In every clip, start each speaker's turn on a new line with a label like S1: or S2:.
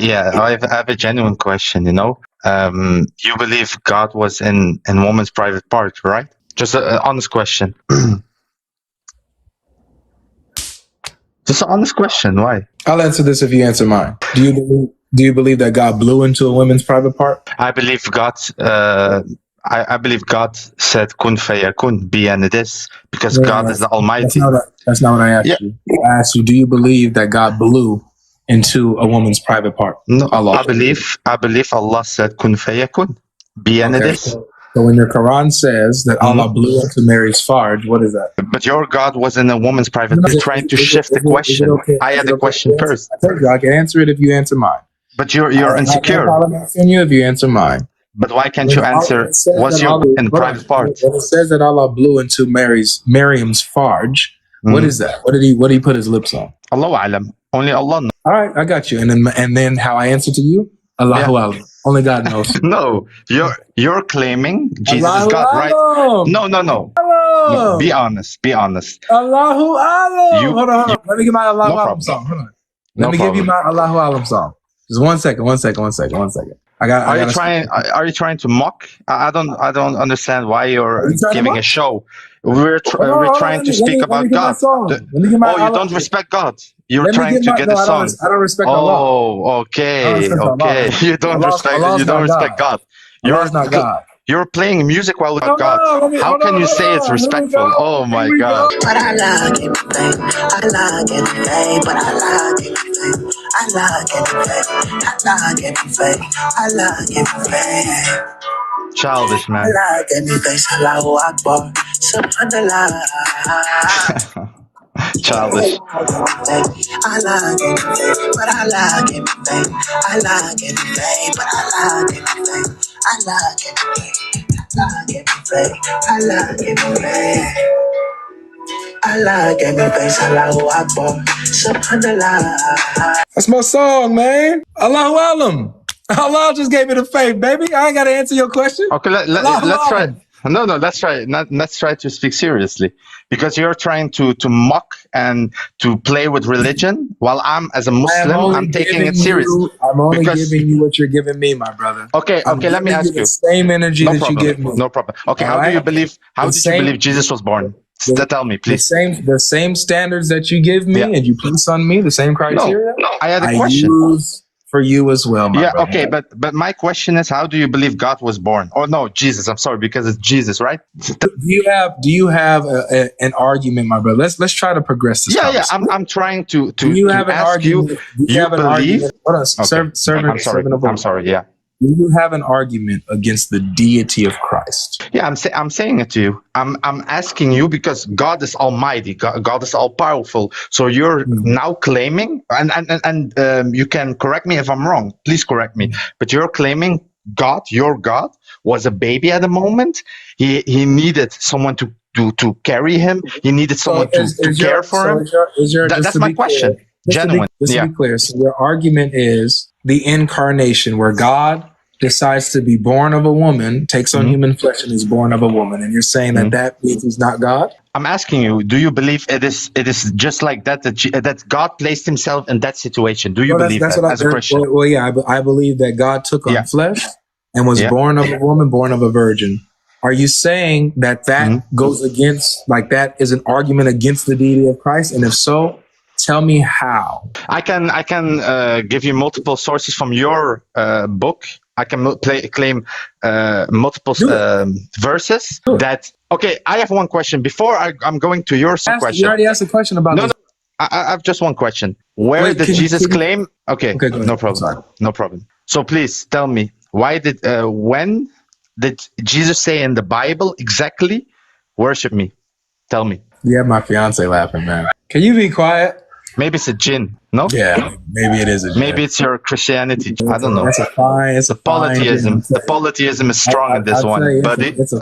S1: Yeah, I have a genuine question, you know. You believe God was in woman's private part, right? Just an honest question. Just an honest question. Why?
S2: I'll answer this if you answer mine. Do you believe that God blew into a woman's private part?
S1: I believe God. I believe God said "Kun fayakun," be and it is, because
S2: No,
S1: God is the
S2: that's
S1: Almighty.
S2: that's not what I asked
S1: Yeah.
S2: you. I asked you, do you believe that God blew into a woman's private part?
S1: No,
S2: Allah.
S1: I believe Allah said "Kun fayakun," be and it
S2: Okay.
S1: is.
S2: So when your Quran says that Allah blew into Mary's farj, what is that?
S1: But your God was in a woman's private. You're trying to shift the question. I had the question first.
S2: I told you I can answer it if you answer mine.
S1: But you're insecure.
S2: I'm answering you if you answer mine.
S1: But why can't you answer? Was your in the private part?
S2: When it says that Allah blew into Miriam's farj, what is that? What did he put his lips on?
S1: Allahu alam. Only Allah knows.
S2: All right, I got you. And then how I answer to you? Allahu alam. Only God knows.
S1: No, you're claiming Jesus
S2: Allahu
S1: is God, right?
S2: alam.
S1: No. Be honest.
S2: Allahu alam. Hold on. Let me get my Allahu alam
S1: problem.
S2: song. Hold on. Let me give you my Allahu alam song. Just one second.
S1: Are you trying to mock? I don't understand why you're giving a show. We're trying to speak about God. You don't respect God. You're trying to get a song.
S2: I don't respect Allah.
S1: Oh, okay. You don't respect God.
S2: Allah's not God.
S1: You're playing music while with God. How can you say it's respectful? Oh my God.
S3: But I like everything. I like everything. But I like everything. I like everything. I like everything. I like everything.
S1: Childish, man.
S3: I like everything. Allahu Akbar. Subhanallah.
S1: Childish.
S3: I like everything, but I like everything. I like everything, but I like everything. I like everything. I like everything. I like everything. Allahu Akbar. Subhanallah.
S2: That's my song, man. Allahu alam. Allah just gave me the faith, baby. I ain't got to answer your question.
S1: Okay, let's try. No, let's try. Let's try to speak seriously, because you're trying to mock and to play with religion, while as a Muslim, I'm taking it seriously.
S2: I'm only giving you what you're giving me, my brother.
S1: Okay. Let me ask you.
S2: The same energy you give me.
S1: No problem. Okay, how did you believe Jesus was born? Tell me, please.
S2: The same standards that you give me and you place on me, the same criteria.
S1: No, I had a question.
S2: Use for you as well, my brother.
S1: Okay, but my question is, how do you believe God was born? Oh no, Jesus. I'm sorry, because it's Jesus, right?
S2: Do you have an argument, my brother? Let's try to progress this.
S1: Yeah. I'm trying to
S2: do you have an
S1: ask
S2: argument?
S1: you. Do you believe?
S2: Hold on,
S1: I'm sorry. Yeah.
S2: Do you have an argument against the deity of Christ?
S1: Yeah, I'm saying it to you. I'm asking you because God is almighty. God is all powerful. So you're now claiming, and you can correct me if I'm wrong. Please correct me. But you're claiming your God was a baby at the moment. He needed someone to carry him. He needed someone to care for him. That's my question. Genuine.
S2: Just to be clear, so your argument is the incarnation, where God decides to be born of a woman, takes on human flesh, and is born of a woman, and you're saying that means he's not God?
S1: I'm asking you, do you believe it is just like that God placed himself in that situation? Do you believe that as a Christian?
S2: Well, yeah, I believe that God took on flesh and was born of a woman, born of a virgin. Are you saying that goes against, like, that is an argument against the deity of Christ? And if so, tell me how. I
S1: can give you multiple sources from your book. I can claim multiple verses that. Okay, I have one question before I'm going to your question.
S2: You already asked a question about this.
S1: No, I have just one question. Where did Jesus claim? Okay, no problem. No problem. So please tell me, when did Jesus say in the Bible exactly, worship me? Tell me.
S2: You have my fiance laughing, man. Can you be quiet?
S1: Maybe it's a jinn, no?
S2: Yeah, maybe it is a jinn.
S1: Maybe it's your Christianity. I don't know.
S2: It's a
S1: polytheism. The polytheism is strong in this one, buddy.
S2: It's a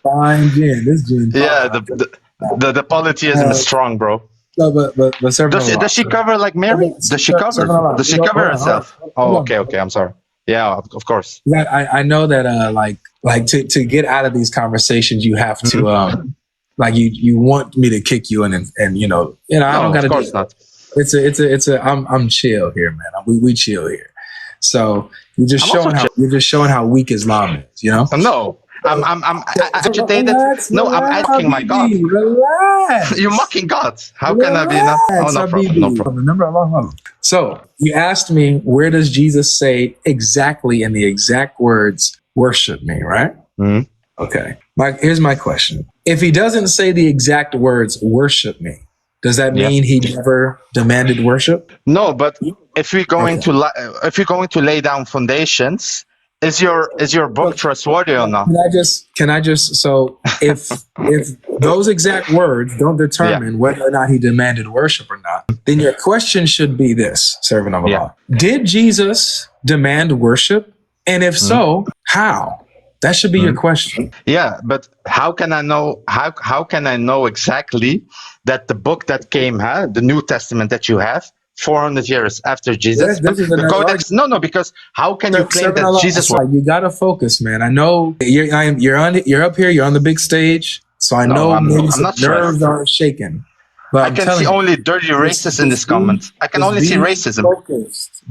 S2: fine jinn. This jinn.
S1: Yeah, the polytheism is strong, bro.
S2: No, but
S1: does she cover like Mary? Does she cover? Does she cover herself? Oh, okay. I'm sorry. Yeah, of course.
S2: I know that like to get out of these conversations, you have to like you want me to kick you in and I don't got to.
S1: Of course not.
S2: I'm chill here, man. We chill here. So you're just showing how weak Islam is, you know?
S1: No. I'm agitated.
S2: Relax,
S1: No, I'm asking my God.
S2: Relax.
S1: You're mocking God. How can I be not? Oh, no problem. No problem.
S2: Remember Allah. So you asked me, where does Jesus say exactly in the exact words, worship me, right?
S1: Mm-hmm.
S2: Okay. Here's my question. If he doesn't say the exact words, worship me, does that mean he never demanded worship?
S1: No, but if we're going to lay down foundations, is your book trustworthy or not?
S2: Can I just so if those exact words don't determine whether or not he demanded worship or not, then your question should be this, servant of Allah. Did Jesus demand worship? And if so, how? That should be your question.
S1: Yeah, but how can I know? How can I know exactly that the book that came, the New Testament that you have, 400 years after Jesus, the Codex? No, because how can you claim that Jesus was?
S2: You gotta focus, man. I know you're up here. You're on the big stage, so I know maybe some nerves are shaking. But
S1: I can see only dirty racists in this comment. I can only see racism.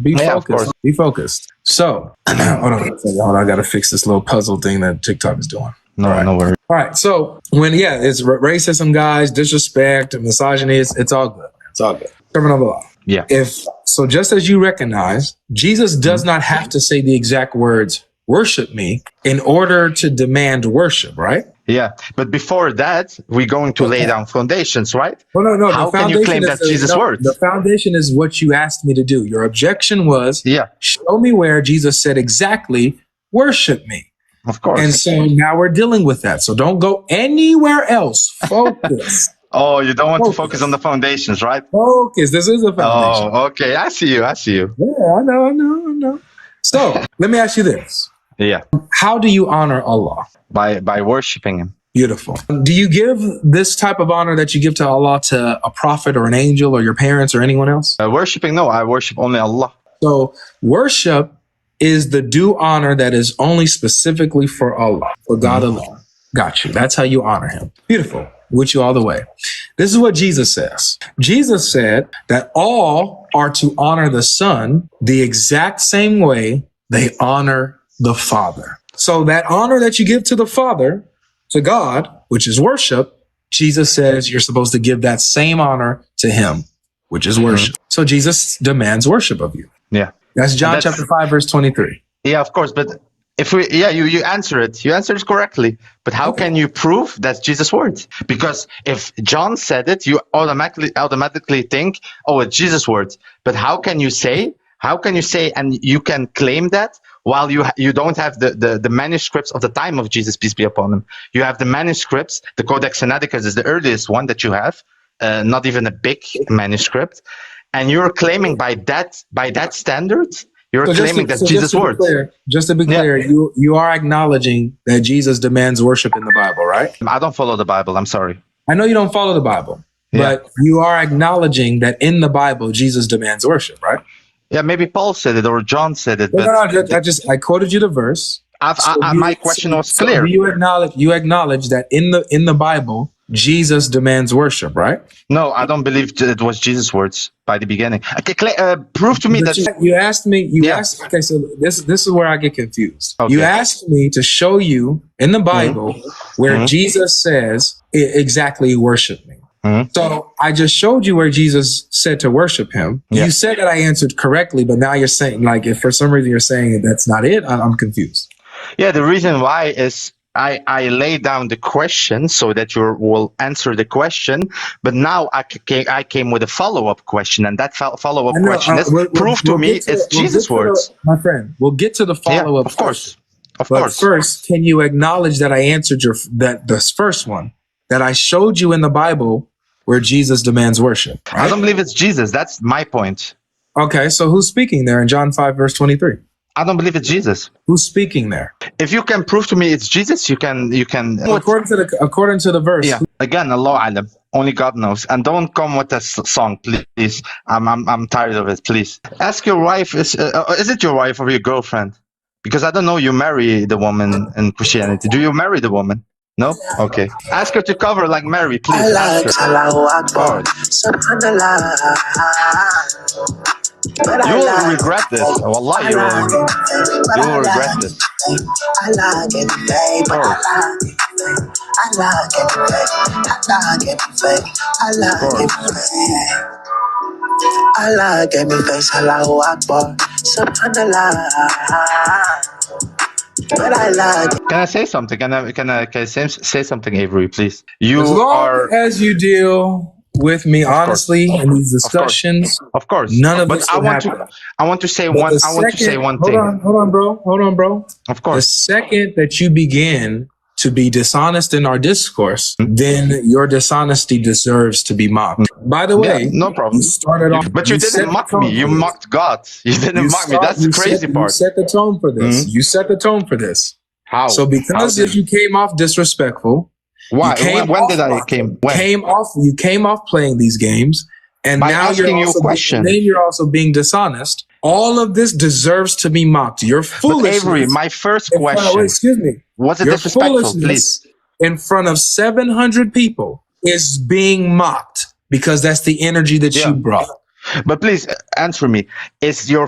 S2: Be focused. Be focused. So, hold on. I got to fix this little puzzle thing that TikTok is doing.
S1: No worries.
S2: All right. So, it's racism, guys, disrespect, misogyny, it's all good. It's all good. Servant of Allah.
S1: Yeah.
S2: Just as you recognize, Jesus does not have to say the exact words, worship me, in order to demand worship, right?
S1: Yeah, but before that, we're going to lay down foundations, right?
S2: Well, no.
S1: How can you claim that Jesus' words?
S2: The foundation is what you asked me to do. Your objection was, show me where Jesus said exactly, worship me.
S1: Of course.
S2: And so now we're dealing with that. So don't go anywhere else. Focus.
S1: Oh, you don't want to focus on the foundations, right?
S2: Focus. This is a foundation.
S1: Oh, okay. I see you.
S2: Yeah, I know. So let me ask you this.
S1: Yeah.
S2: How do you honor Allah?
S1: By worshiping him.
S2: Beautiful. Do you give this type of honor that you give to Allah to a prophet or an angel or your parents or anyone else?
S1: Worshiping? No, I worship only Allah.
S2: So worship is the due honor that is only specifically for Allah, for God alone. Got you. That's how you honor him. Beautiful. With you all the way. This is what Jesus says. Jesus said that all are to honor the Son the exact same way they honor the Father. So that honor that you give to the Father, to God, which is worship, Jesus says you're supposed to give that same honor to him, which is worship. So Jesus demands worship of you.
S1: Yeah.
S2: That's John chapter 5, verse 23.
S1: Yeah, of course. But if you answer it. You answered it correctly. But how can you prove that's Jesus' words? Because if John said it, you automatically think, oh, it's Jesus' words. But how can you say, and you can claim that while you don't have the manuscripts of the time of Jesus, peace be upon him. You have the manuscripts. The Codex Sinaiticus is the earliest one that you have, not even a big manuscript, and you're claiming by that standard, you're claiming that's Jesus' words.
S2: Just to be clear, you are acknowledging that Jesus demands worship in the Bible, right?
S1: I don't follow the Bible. I'm sorry.
S2: I know you don't follow the Bible, but you are acknowledging that in the Bible, Jesus demands worship, right?
S1: Yeah, maybe Paul said it or John said it. But
S2: I quoted you the verse.
S1: My question was clear.
S2: You acknowledge that in the Bible, Jesus demands worship, right?
S1: No, I don't believe it was Jesus' words by the beginning. Okay, prove to me that
S2: you asked me. Okay, so this is where I get confused. Okay. You asked me to show you in the Bible where Jesus says exactly worship me. So I just showed you where Jesus said to worship him. You said that I answered correctly, but now you're saying, like, if for some reason you're saying that's not it, I'm confused.
S1: Yeah, the reason why is I laid down the question so that you will answer the question, but now I came with a follow-up question, and that follow-up question is, prove to me it's Jesus' words.
S2: My friend, we'll get to the follow-up.
S1: Of course.
S2: But first, can you acknowledge that I answered this first one, that I showed you in the Bible where Jesus demands worship? Right?
S1: I don't believe it's Jesus. That's my point.
S2: Okay, so who's speaking there in John 5, verse 23?
S1: I don't believe it's Jesus.
S2: Who's speaking there?
S1: If you can prove to me it's Jesus, you can.
S2: According to the verse.
S1: Yeah. Again, Allah alam. Only God knows. And don't come with a song, please. I'm tired of it. Please ask your wife. Is it your wife or your girlfriend? Because I don't know. You marry the woman in Christianity. Do you marry the woman? No? Okay. Ask her to cover like Mary, please. Ask her. You will regret this. Wallah, you will regret this.
S3: I like everything, but I like everything. I like everything. I like everything. I like everything. I like everything. Allahu Akbar. Subhanallah. But I like.
S1: Can I say something? Can I say something, Avery, please?
S2: As long as you deal with me honestly in these discussions,
S1: of course.
S2: None of
S1: but
S2: this will happen.
S1: I want to say one thing.
S2: Hold on, bro.
S1: Of course.
S2: The second that you begin to be dishonest in our discourse, then your dishonesty deserves to be mocked. By the way,
S1: no problem.
S2: You started off,
S1: but you didn't mock me. You mocked God. You didn't mock me. That's the crazy part.
S2: You set the tone for this. You set the tone for this.
S1: How?
S2: So because you came off disrespectful.
S1: Why? When did I came?
S2: You came off playing these games, and
S1: by
S2: now you're also being dishonest. All of this deserves to be mocked. Your foolishness.
S1: But Avery, my first question.
S2: Excuse me.
S1: Was it disrespectful? Please.
S2: In front of 700 people is being mocked because that's the energy that you brought.
S1: But please answer me. Is your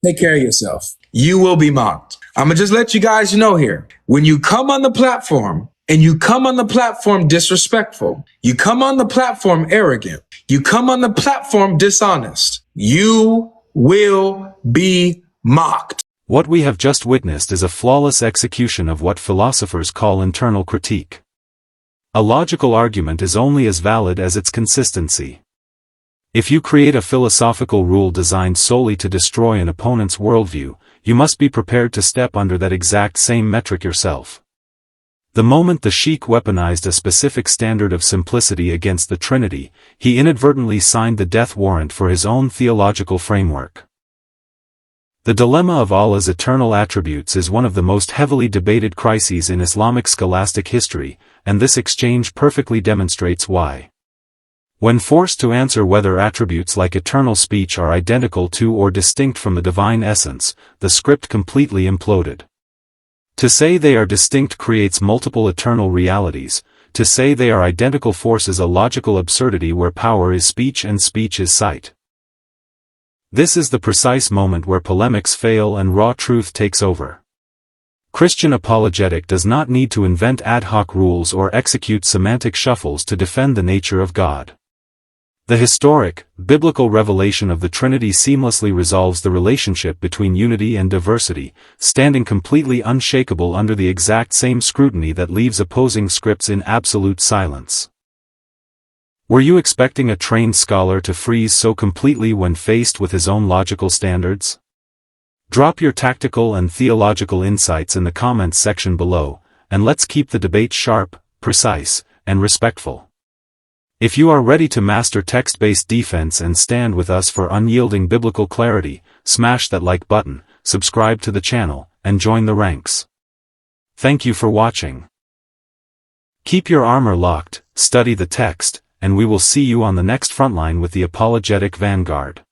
S2: take care of yourself? You will be mocked. I'm gonna just let you guys know here. When you come on the platform. And you come on the platform disrespectful. You come on the platform arrogant. You come on the platform dishonest. You will be mocked.
S4: What we have just witnessed is a flawless execution of what philosophers call internal critique. A logical argument is only as valid as its consistency. If you create a philosophical rule designed solely to destroy an opponent's worldview, you must be prepared to step under that exact same metric yourself. The moment the Sheikh weaponized a specific standard of simplicity against the Trinity, he inadvertently signed the death warrant for his own theological framework. The dilemma of Allah's eternal attributes is one of the most heavily debated crises in Islamic scholastic history, and this exchange perfectly demonstrates why. When forced to answer whether attributes like eternal speech are identical to or distinct from the divine essence, the script completely imploded. To say they are distinct creates multiple eternal realities. To say they are identical forces a logical absurdity where power is speech and speech is sight. This is the precise moment where polemics fail and raw truth takes over. Christian apologetic does not need to invent ad hoc rules or execute semantic shuffles to defend the nature of God. The historic, biblical revelation of the Trinity seamlessly resolves the relationship between unity and diversity, standing completely unshakable under the exact same scrutiny that leaves opposing scripts in absolute silence. Were you expecting a trained scholar to freeze so completely when faced with his own logical standards? Drop your tactical and theological insights in the comments section below, and let's keep the debate sharp, precise, and respectful. If you are ready to master text-based defense and stand with us for unyielding biblical clarity, smash that like button, subscribe to the channel, and join the ranks. Thank you for watching. Keep your armor locked, study the text, and we will see you on the next frontline with the apologetic Vanguard.